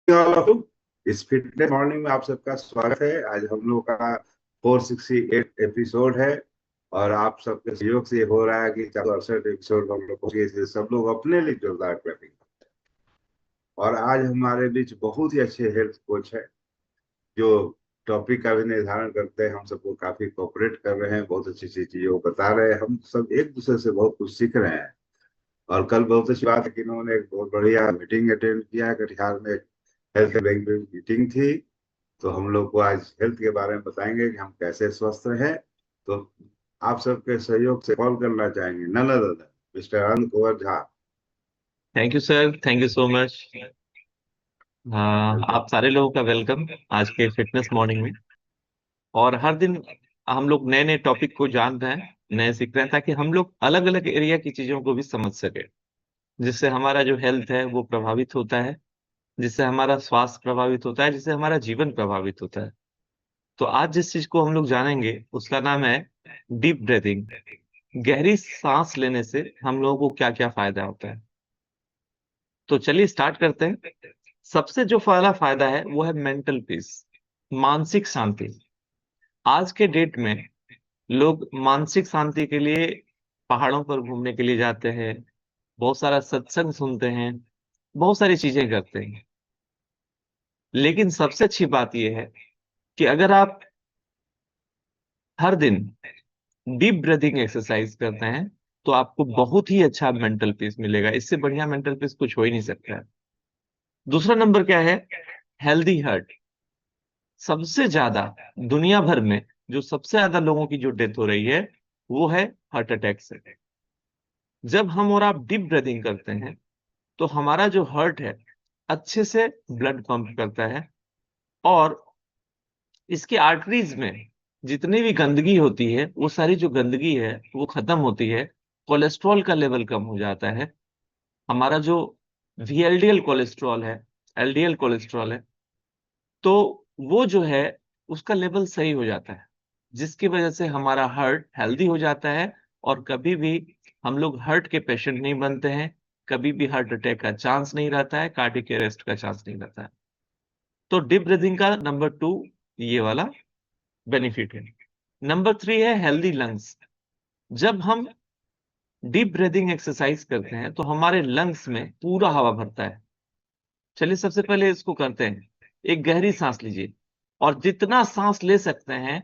इस fitness morning में आप सबका स्वागत है। आज हम लोग का 468 एपिसोड है और आप सबके सहयोग से हो रहा है कि 468 एपिसोड हम लोग को सब लोग अपने लिए जोरदार क्लैपिंग। और आज हमारे बीच बहुत ही अच्छे हेल्थ कोच है जो टॉपिक का भी निर्धारण करते हैं, हम सबको काफी कोऑपरेट कर रहे हैं, बहुत अच्छी अच्छी चीजों को बता रहे हैं। हम सब एक दूसरे से बहुत कुछ सीख रहे हैं। और कल बहुत अच्छी बात है कि इन्होंने एक बहुत बढ़िया मीटिंग अटेंड किया। कटिहार में एक हेल्थ बैंक मीटिंग थी, तो हम लोग को आज हेल्थ के बारे में बताएंगे कि हम कैसे स्वस्थ रहें। तो आप सबके सहयोग से कॉल करना चाहेंगे none other mister Anand Kunwar Jha. Thank you sir, thank you so much. Welcome. आप सारे लोगों का वेलकम आज के फिटनेस मॉर्निंग में। और हर दिन हम लोग नए नए टॉपिक को जान रहे हैं, नए सीख रहे हैं, ताकि हम लोग अलग अलग एरिया की चीजों को भी समझ सके, जिससे हमारा जो हेल्थ है वो प्रभावित होता है, जिससे हमारा स्वास्थ्य प्रभावित होता है, जिससे हमारा जीवन प्रभावित होता है। तो आज जिस चीज को हम लोग जानेंगे उसका नाम है डीप ब्रीथिंग। गहरी सांस लेने से हम लोगों को क्या क्या फायदा होता है। तो चलिए स्टार्ट करते हैं। सबसे जो पहला फायदा है वो है मेंटल पीस, मानसिक शांति। आज के डेट में लोग मानसिक शांति के लिए पहाड़ों पर घूमने के लिए जाते हैं, बहुत सारा सत्संग सुनते हैं, बहुत सारी चीजें करते हैं। लेकिन सबसे अच्छी बात यह है कि अगर आप हर दिन डीप ब्रीथिंग एक्सरसाइज करते हैं तो आपको बहुत ही अच्छा मेंटल पीस मिलेगा। इससे बढ़िया मेंटल पीस कुछ हो ही नहीं सकता है। दूसरा नंबर क्या है? Healthy heart. सबसे ज्यादा दुनिया भर में जो सबसे ज्यादा लोगों की जो डेथ हो रही है वो है हार्ट अटैक से। जब हम और आप डीप ब्रीथिंग करते हैं तो हमारा जो हार्ट है अच्छे से ब्लड पंप करता है, और इसकी आर्टरीज में जितनी भी गंदगी होती है वो सारी जो गंदगी है वो खत्म होती है। कोलेस्ट्रॉल का लेवल कम हो जाता है। हमारा जो वीएलडीएल कोलेस्ट्रॉल है, एलडीएल कोलेस्ट्रॉल है, तो वो जो है उसका लेवल सही हो जाता है, जिसकी वजह से हमारा हार्ट हेल्दी हो जाता है। और कभी भी हम लोग हार्ट के पेशेंट नहीं बनते हैं, कभी भी हार्ट अटैक का चांस नहीं रहता है, कार्डियक अरेस्ट का चांस नहीं रहता है। तो डीप ब्रीथिंग का नंबर 2 ये वाला बेनिफिट है। नंबर 3 है हेल्दी लंग्स। जब हम डीप ब्रीथिंग एक्सरसाइज करते हैं तो हमारे लंग्स में पूरा हवा भरता है। चलिए सबसे पहले इसको करते हैं। एक गहरी सांस लीजिए, और जितना सांस ले सकते हैं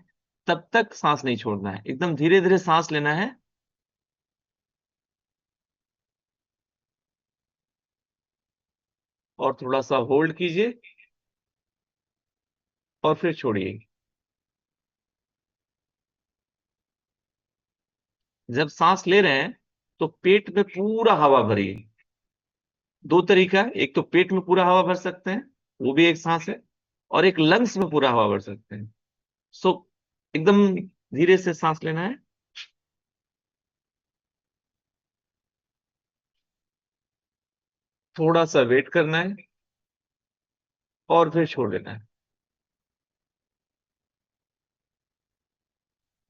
तब तक सांस नहीं छोड़ना है, एकदम धीरे धीरे सांस लेना है। और थोड़ा सा होल्ड कीजिए और फिर छोड़िए। जब सांस ले रहे हैं तो पेट में पूरा हवा भरिए। दो तरीका है, एक तो पेट में पूरा हवा भर सकते हैं, वो भी एक सांस है, और एक लंग्स में पूरा हवा भर सकते हैं। सो एकदम धीरे से सांस लेना है, थोड़ा सा वेट करना है और फिर छोड़ देना है।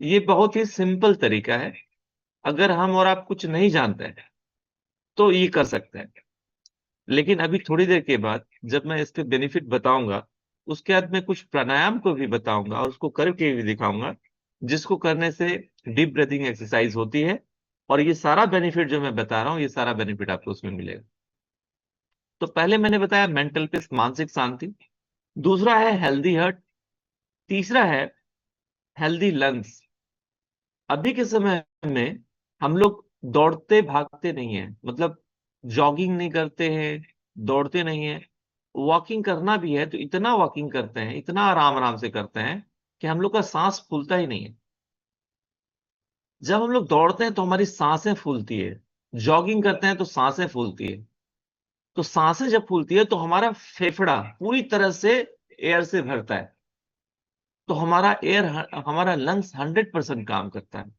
ये बहुत ही सिंपल तरीका है। अगर हम और आप कुछ नहीं जानते हैं तो ये कर सकते हैं। लेकिन अभी थोड़ी देर के बाद जब मैं इसके बेनिफिट बताऊंगा, उसके बाद मैं कुछ प्राणायाम को भी बताऊंगा और उसको करके भी दिखाऊंगा, जिसको करने से डीप ब्रीथिंग एक्सरसाइज होती है। और ये सारा बेनिफिट जो मैं बता रहा हूँ, ये सारा बेनिफिट आपको उसमें मिलेगा। तो पहले मैंने बताया मेंटल पीस, मानसिक शांति। दूसरा है हेल्दी हार्ट। तीसरा है हेल्दी लंग्स। अभी के समय में हम लोग दौड़ते भागते नहीं है, मतलब जॉगिंग नहीं करते हैं, दौड़ते नहीं है। वॉकिंग करना भी है तो इतना वॉकिंग करते हैं, इतना आराम आराम से करते हैं कि हम लोग का सांस फूलता ही नहीं है। जब हम लोग दौड़ते हैं तो हमारी सांसें फूलती है, जॉगिंग करते हैं तो सांसें फूलती है। तो सांसें जब फूलती है तो हमारा फेफड़ा पूरी तरह से एयर से भरता है। तो हमारा एयर, हमारा लंग्स 100% काम करता है।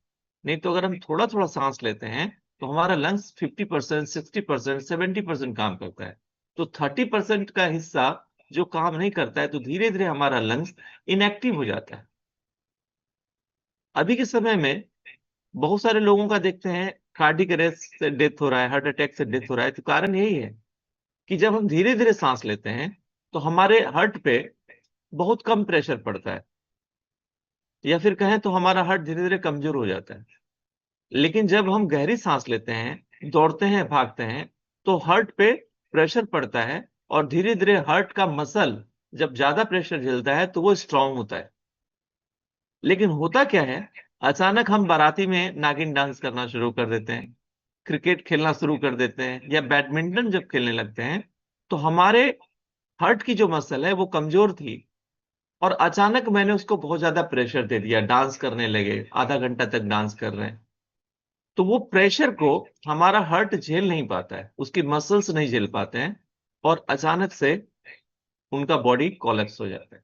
नहीं तो अगर हम थोड़ा थोड़ा सांस लेते हैं तो हमारा लंग्स 50%, 60%, 70% काम करता है। तो 30% का हिस्सा जो काम नहीं करता है, तो धीरे धीरे हमारा लंग्स इनएक्टिव हो जाता है। अभी के समय में बहुत सारे लोगों का देखते हैं कार्डियक अरेस्ट से डेथ हो रहा है, हार्ट अटैक से डेथ हो रहा है। तो कारण यही है कि जब हम धीरे धीरे सांस लेते हैं तो हमारे हार्ट पे बहुत कम प्रेशर पड़ता है, या फिर कहें तो हमारा हार्ट धीरे धीरे कमजोर हो जाता है। लेकिन जब हम गहरी सांस लेते हैं, दौड़ते हैं, भागते हैं, तो हार्ट पे प्रेशर पड़ता है, और धीरे धीरे हार्ट का मसल जब ज्यादा प्रेशर झेलता है तो वो स्ट्रांग होता है। लेकिन होता क्या है, अचानक हम बाराती में नागिन डांस करना शुरू कर देते हैं, क्रिकेट खेलना शुरू कर देते हैं, या बैडमिंटन जब खेलने लगते हैं, तो हमारे हार्ट की जो मसल है वो कमजोर थी, और अचानक मैंने उसको बहुत ज्यादा प्रेशर दे दिया, डांस करने लगे, आधा घंटा तक डांस कर रहे हैं, तो वो प्रेशर को हमारा हार्ट झेल नहीं पाता है, उसकी मसल्स नहीं झेल पाते हैं, और अचानक से उनका बॉडी कोलैप्स हो जाता है।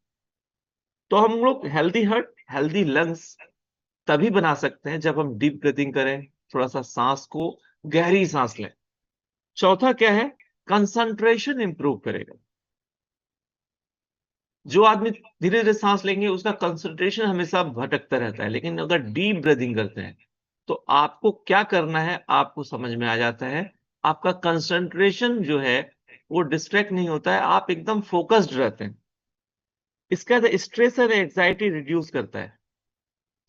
तो हम लोग हेल्दी हार्ट, हेल्दी लंग्स तभी बना सकते हैं जब हम डीप ब्रीथिंग करें, थोड़ा सा सांस को गहरी सांस लें। चौथा क्या है, कंसंट्रेशन इंप्रूव करेगा। जो आदमी धीरे धीरे सांस लेंगे उसका कंसंट्रेशन हमेशा भटकता रहता है, लेकिन अगर डीप ब्रीथिंग करते हैं तो आपको क्या करना है आपको समझ में आ जाता है। आपका कंसंट्रेशन जो है वो डिस्ट्रैक्ट नहीं होता है, आप एकदम फोकस्ड रहते हैं। इसके बाद स्ट्रेस और एंजाइटी रिड्यूस करता है,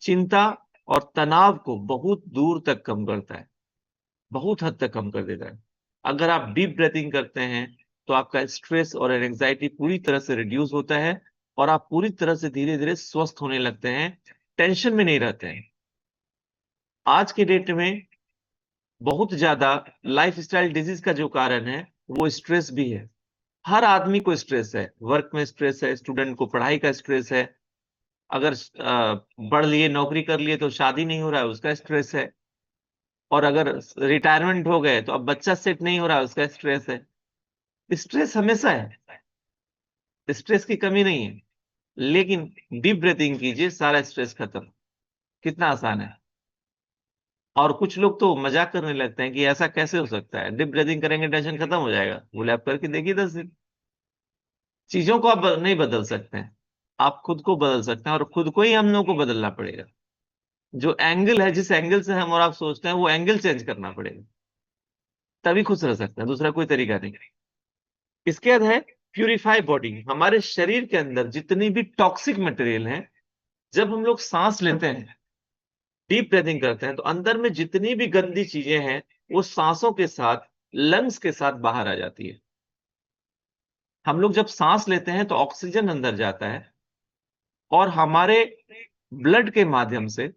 चिंता और तनाव को बहुत दूर तक कम करता है, बहुत हद तक कम कर देता है। अगर आप डीप ब्रीथिंग करते हैं तो आपका स्ट्रेस और एंजाइटी पूरी तरह से रिड्यूस होता है, और आप पूरी तरह से धीरे धीरे स्वस्थ होने लगते हैं, टेंशन में नहीं रहते हैं। आज के डेट में बहुत ज्यादा लाइफस्टाइल डिजीज का जो कारण है वो स्ट्रेस भी है। हर आदमी को स्ट्रेस है, वर्क में स्ट्रेस है, स्टूडेंट को पढ़ाई का स्ट्रेस है, अगर पढ़ लिए नौकरी कर लिए तो शादी नहीं हो रहा है उसका स्ट्रेस है, और अगर रिटायरमेंट हो गए तो अब बच्चा सेट नहीं हो रहा है उसका स्ट्रेस है। स्ट्रेस हमेशा है, स्ट्रेस की कमी नहीं है। लेकिन डीप ब्रीथिंग कीजिए, सारा स्ट्रेस खत्म। कितना आसान है। और कुछ लोग तो मजाक करने लगते हैं कि ऐसा कैसे हो सकता है, डीप ब्रीथिंग करेंगे टेंशन खत्म हो जाएगा। बोले आप करके देखिए 10 दिन। चीजों को आप नहीं बदल सकते हैं, आप खुद को बदल सकते हैं, और खुद को ही हम लोग को बदलना पड़ेगा। जो एंगल है, जिस एंगल से हम और आप सोचते हैं वो एंगल चेंज करना पड़ेगा, तभी खुश रह सकते हैं, दूसरा कोई तरीका नहीं। इसके बाद है प्यूरिफाई बॉडी। हमारे शरीर के अंदर जितनी भी टॉक्सिक मटेरियल है, जब हम लोग सांस लेते हैं, डीप ब्रीथिंग करते हैं, तो अंदर में जितनी भी गंदी चीजें हैं वो सांसों के साथ, लंग्स के साथ बाहर आ जाती है। हम लोग जब सांस लेते हैं तो ऑक्सीजन अंदर जाता है, और हमारे ब्लड के माध्यम से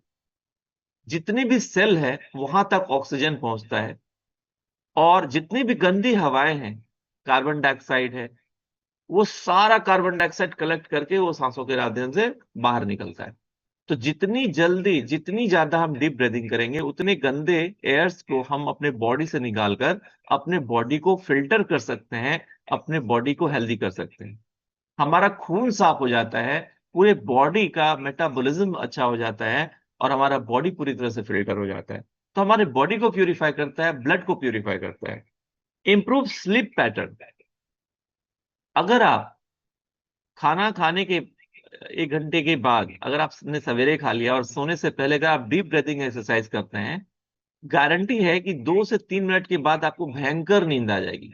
जितनी भी सेल है वहां तक ऑक्सीजन पहुंचता है, और जितनी भी गंदी हवाएं हैं, कार्बन डाइऑक्साइड है, वो सारा कार्बन डाइऑक्साइड कलेक्ट करके वो सांसों के माध्यम से बाहर निकलता है। तो जितनी जल्दी, जितनी ज्यादा हम डीप ब्रीथिंग करेंगे, उतने गंदे एयर्स को हम अपने बॉडी से निकालकर अपने बॉडी को फिल्टर कर सकते हैं, अपने बॉडी को हेल्दी कर सकते हैं। हमारा खून साफ हो जाता है, पूरे बॉडी का मेटाबॉलिज्म अच्छा हो जाता है, और हमारा बॉडी पूरी तरह से फिल्टर हो जाता है। तो हमारे बॉडी को प्यूरिफाई करता है, ब्लड को प्यूरिफाई करता है। Improve sleep pattern. अगर आप खाना खाने के 1 घंटे के बाद, अगर आपने सवेरे खा लिया और सोने से पहले अगर आप डीप ब्रीथिंग एक्सरसाइज करते हैं, गारंटी है कि 2 से 3 मिनट के बाद आपको भयंकर नींद आ जाएगी।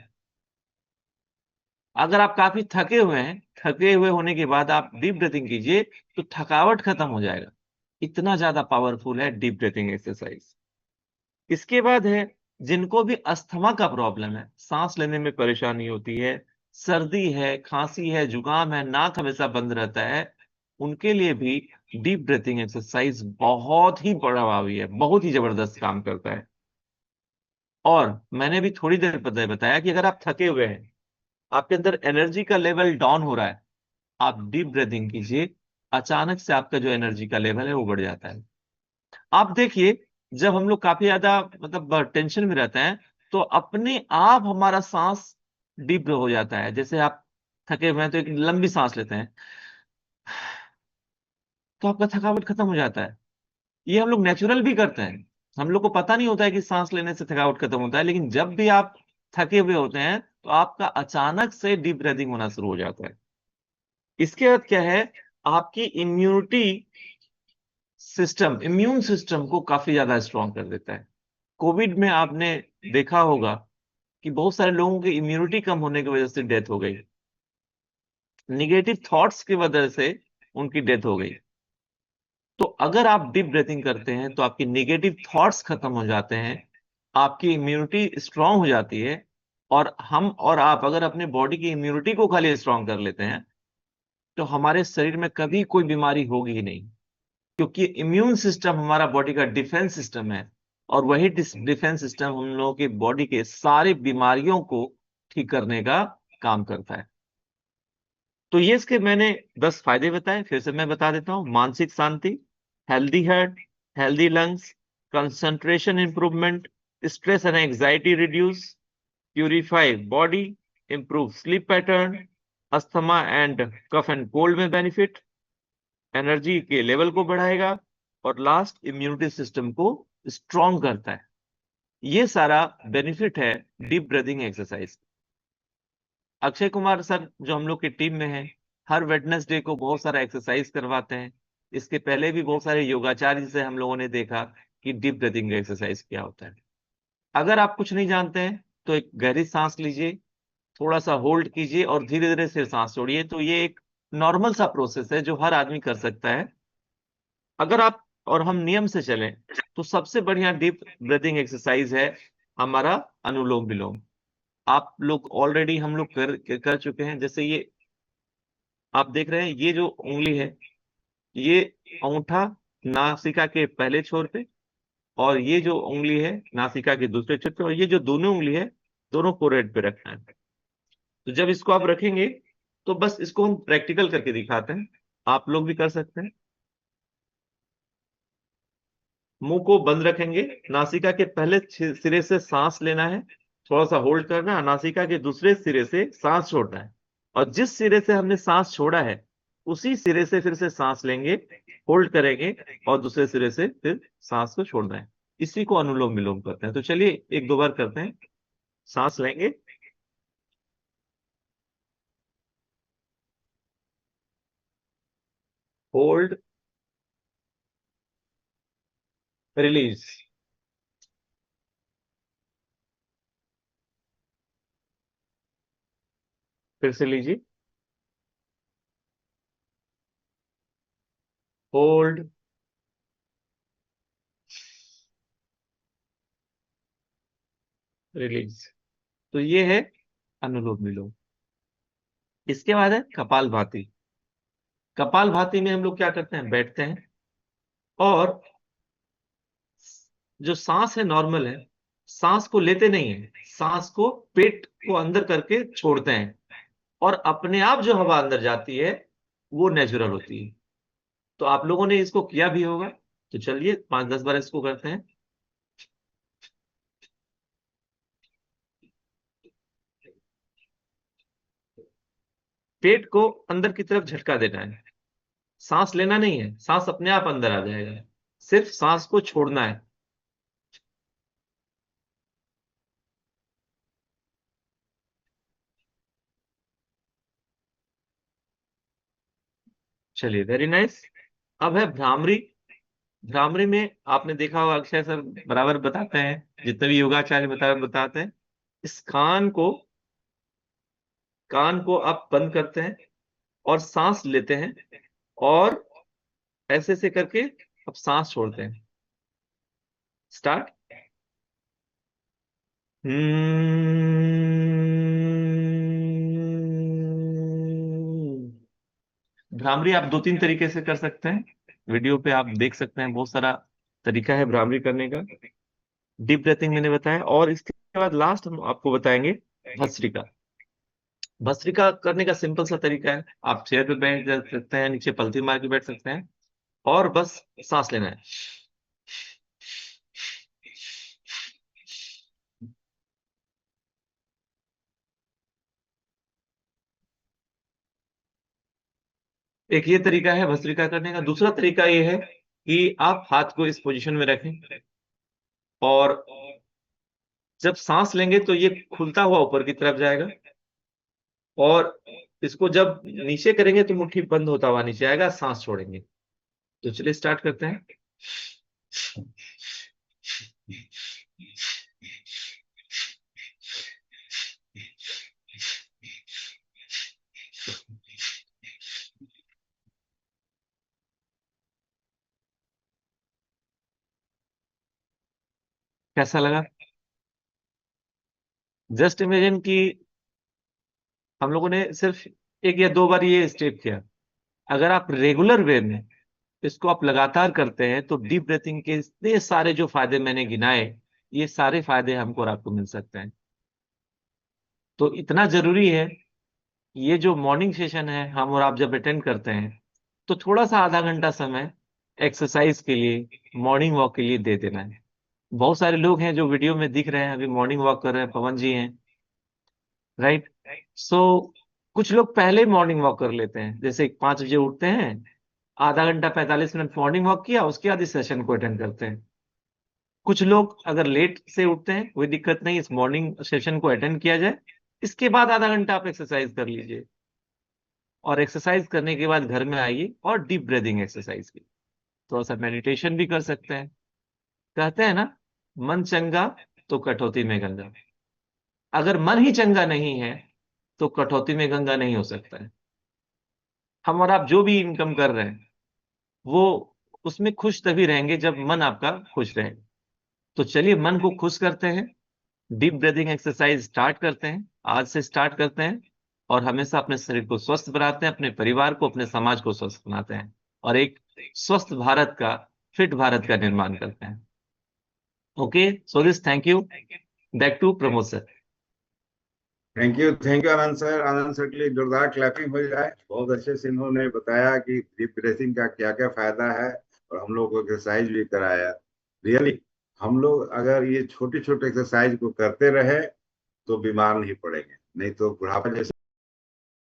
अगर आप काफी थके हुए हैं, थके हुए होने के बाद आप डीप ब्रीथिंग कीजिए तो थकावट खत्म हो जाएगा। इतना ज्यादा पावरफुल है डीप ब्रीथिंग एक्सरसाइज। इसके बाद है जिनको भी अस्थमा का प्रॉब्लम है, सांस लेने में परेशानी होती है, सर्दी है, खांसी है, जुकाम है, नाक हमेशा बंद रहता है, उनके लिए भी डीप ब्रीथिंग एक्सरसाइज बहुत ही प्रभावी है, बहुत ही जबरदस्त काम करता है। और मैंने भी थोड़ी देर पहले बताया कि अगर आप थके हुए हैं, आपके अंदर एनर्जी का लेवल डाउन हो रहा है, आप डीप ब्रीथिंग कीजिए, अचानक से आपका जो एनर्जी का लेवल है वो बढ़ जाता है। आप देखिए, जब हम लोग काफी ज्यादा मतलब टेंशन में रहते हैं, तो अपने आप हमारा सांस डीप हो जाता है। जैसे आप थके हुए हैं तो एक लंबी सांस लेते हैं, तो आपका थकावट खत्म हो जाता है। ये हम लोग नेचुरल भी करते हैं, हम लोग को पता नहीं होता है कि सांस लेने से थकावट खत्म होता है, लेकिन जब भी आप थके हुए होते हैं तो आपका अचानक से डीप ब्रीथिंग होना शुरू हो जाता है। इसके बाद क्या है, आपकी इम्यून सिस्टम को काफी ज्यादा स्ट्रांग कर देता है। कोविड में आपने देखा होगा कि बहुत सारे लोगों की इम्यूनिटी कम होने की वजह से डेथ हो गई। निगेटिव थॉट्स की वजह से उनकी डेथ हो गई। तो अगर आप डीप ब्रीथिंग करते हैं तो आपकी निगेटिव थॉट्स खत्म हो जाते हैं, आपकी इम्यूनिटी स्ट्रांग हो जाती है। और हम और आप अगर अपने बॉडी की इम्यूनिटी को खाली स्ट्रांग कर लेते हैं तो हमारे शरीर में कभी कोई बीमारी होगी ही नहीं, क्योंकि इम्यून सिस्टम हमारा बॉडी का डिफेंस सिस्टम है। और वही डिफेंस सिस्टम हम लोगों की बॉडी के सारे बीमारियों को ठीक करने का काम करता है। तो ये इसके मैंने 10 फायदे बताए, फिर से मैं बता देता हूँ। मानसिक शांति, healthy heart, healthy lungs, concentration improvement, stress and anxiety reduce, purify body, improve sleep pattern, asthma and cough and cold में बेनिफिट, एनर्जी के लेवल को बढ़ाएगा, और लास्ट इम्यूनिटी सिस्टम को स्ट्रॉन्ग करता है। ये सारा बेनिफिट है deep breathing exercise. Akshay Kumar sir जो हम लोग की टीम में है, हर वेडनेसडे को बहुत सारा एक्सरसाइज करवाते हैं। इसके पहले भी बहुत सारे योगाचार्य से हम लोगों ने देखा कि डीप ब्रीथिंग एक्सरसाइज क्या होता है। अगर आप कुछ नहीं जानते हैं तो एक गहरी सांस लीजिए, थोड़ा सा होल्ड कीजिए और धीरे धीरे से सांस छोड़िए। तो ये एक नॉर्मल सा प्रोसेस है जो हर आदमी कर सकता है। अगर आप और हम नियम से चलें तो सबसे बढ़िया डीप ब्रीथिंग एक्सरसाइज है हमारा अनुलोम विलोम। आप लोग ऑलरेडी हम लोग कर चुके हैं। जैसे ये आप देख रहे हैं, ये जो उंगली है, ये अंगूठा नासिका के पहले छोर पे, और ये जो उंगली है नासिका के दूसरे छोर पे, और ये जो दोनों उंगली है दोनों फोrehead पे रखना है। तो जब इसको आप रखेंगे तो बस इसको हम प्रैक्टिकल करके दिखाते हैं, आप लोग भी कर सकते हैं। मुंह को बंद रखेंगे, नासिका के पहले सिरे से सांस लेना है, थोड़ा सा होल्ड करना है, नासिका के दूसरे सिरे से सांस छोड़ना है। और जिस सिरे से हमने सांस छोड़ा है उसी सिरे से फिर से सांस लेंगे, होल्ड करेंगे, और दूसरे सिरे से फिर सांस को छोड़ना है। इसी को अनुलोम विलोम करते हैं। तो चलिए एक दो बार करते हैं। सांस लेंगे, होल्ड, रिलीज। फिर से लीजिए, होल्ड, रिलीज। तो ये है अनुलोम विलोम। इसके बाद है कपाल भाती। कपाल भाती में हम लोग क्या करते हैं, बैठते हैं और जो सांस है नॉर्मल है, सांस को लेते नहीं है, सांस को पेट को अंदर करके छोड़ते हैं, और अपने आप जो हवा अंदर जाती है वो नेचुरल होती है। तो आप लोगों ने इसको किया भी होगा। तो चलिए 5-10 बार इसको करते हैं। पेट को अंदर की तरफ झटका देना है, सांस लेना नहीं है, सांस अपने आप अंदर आ जाएगा, सिर्फ सांस को छोड़ना है। चलिए वेरी नाइस। अब है भ्रामरी। भ्रामरी में आपने देखा होगा अक्षय सर बराबर बताते हैं, जितने भी योगाचार्य बताते हैं। इस कान को आप बंद करते हैं और सांस लेते हैं, और ऐसे से करके अब सांस छोड़ते हैं। स्टार्ट। भ्रामरी आप 2-3 तरीके से कर सकते हैं, वीडियो पे आप देख सकते हैं, बहुत सारा तरीका है भ्रामरी करने का। डीप ब्रीथिंग मैंने बताया, और इसके बाद लास्ट हम आपको बताएंगे भस्त्रिका। भस्त्रिका करने का सिंपल सा तरीका है, आप चेयर पे बैठ सकते हैं, नीचे पलथी मार के बैठ सकते हैं, और बस सांस लेना है। एक ये तरीका है भस्त्रिका करने का। दूसरा तरीका ये है कि आप हाथ को इस पोजीशन में रखें, और जब सांस लेंगे तो ये खुलता हुआ ऊपर की तरफ जाएगा, और इसको जब नीचे करेंगे तो मुट्ठी बंद होता हुआ नीचे आएगा, सांस छोड़ेंगे। तो चलिए स्टार्ट करते हैं। कैसा लगा? जस्ट इमेजिन कि हम लोगों ने सिर्फ एक या दो बार ये स्टेप किया, अगर आप रेगुलर वे में इसको आप लगातार करते हैं तो डीप ब्रीथिंग के इतने सारे जो फायदे मैंने गिनाए, ये सारे फायदे हमको और आपको मिल सकते हैं। तो इतना जरूरी है, ये जो मॉर्निंग सेशन है हम और आप जब अटेंड करते हैं तो थोड़ा सा आधा घंटा समय एक्सरसाइज के लिए, मॉर्निंग वॉक के लिए दे देना है। बहुत सारे लोग हैं जो वीडियो में दिख रहे हैं, अभी मॉर्निंग वॉक कर रहे हैं, पवन जी हैं, राइट? सो कुछ लोग पहले मॉर्निंग वॉक कर लेते हैं, जैसे 5 बजे उठते हैं, आधा घंटा 45 मिनट मॉर्निंग वॉक किया, उसके बाद इस सेशन को अटेंड करते हैं। कुछ लोग अगर लेट से उठते हैं, कोई दिक्कत नहीं, इस मॉर्निंग सेशन को अटेंड किया जाए, इसके बाद आधा घंटा आप एक्सरसाइज कर लीजिए, और एक्सरसाइज करने के बाद घर में आइए और डीप ब्रीदिंग एक्सरसाइज की, थोड़ा सा मेडिटेशन भी कर सकते हैं। कहते हैं ना, मन चंगा तो कटौती में गंगा। अगर मन ही चंगा नहीं है तो कटौती में गंगा नहीं हो सकता है। हम और आप जो भी इनकम कर रहे हैं वो उसमें खुश तभी रहेंगे जब मन आपका खुश रहे। तो चलिए मन को खुश करते हैं, डीप ब्रीदिंग एक्सरसाइज स्टार्ट करते हैं, आज से स्टार्ट करते हैं, और हमेशा अपने शरीर को स्वस्थ बनाते हैं, अपने परिवार को, अपने समाज को स्वस्थ बनाते हैं, और एक स्वस्थ भारत का, फिट भारत का निर्माण करते हैं। Okay, so this, thank you, back to Pramod sir. Thank you Anand sir. Anand sir के लिए जोरदार क्लैपिंग हो जाए। बहुत अच्छे से इन्होंने बताया कि डीप ब्रीथिंग का क्या क्या फायदा है, और हम लोग को एक्सरसाइज भी कराया। रियली हम लोग अगर ये छोटे छोटे एक्सरसाइज को करते रहे तो बीमार नहीं पड़ेंगे, नहीं तो बुढ़ापा जैसे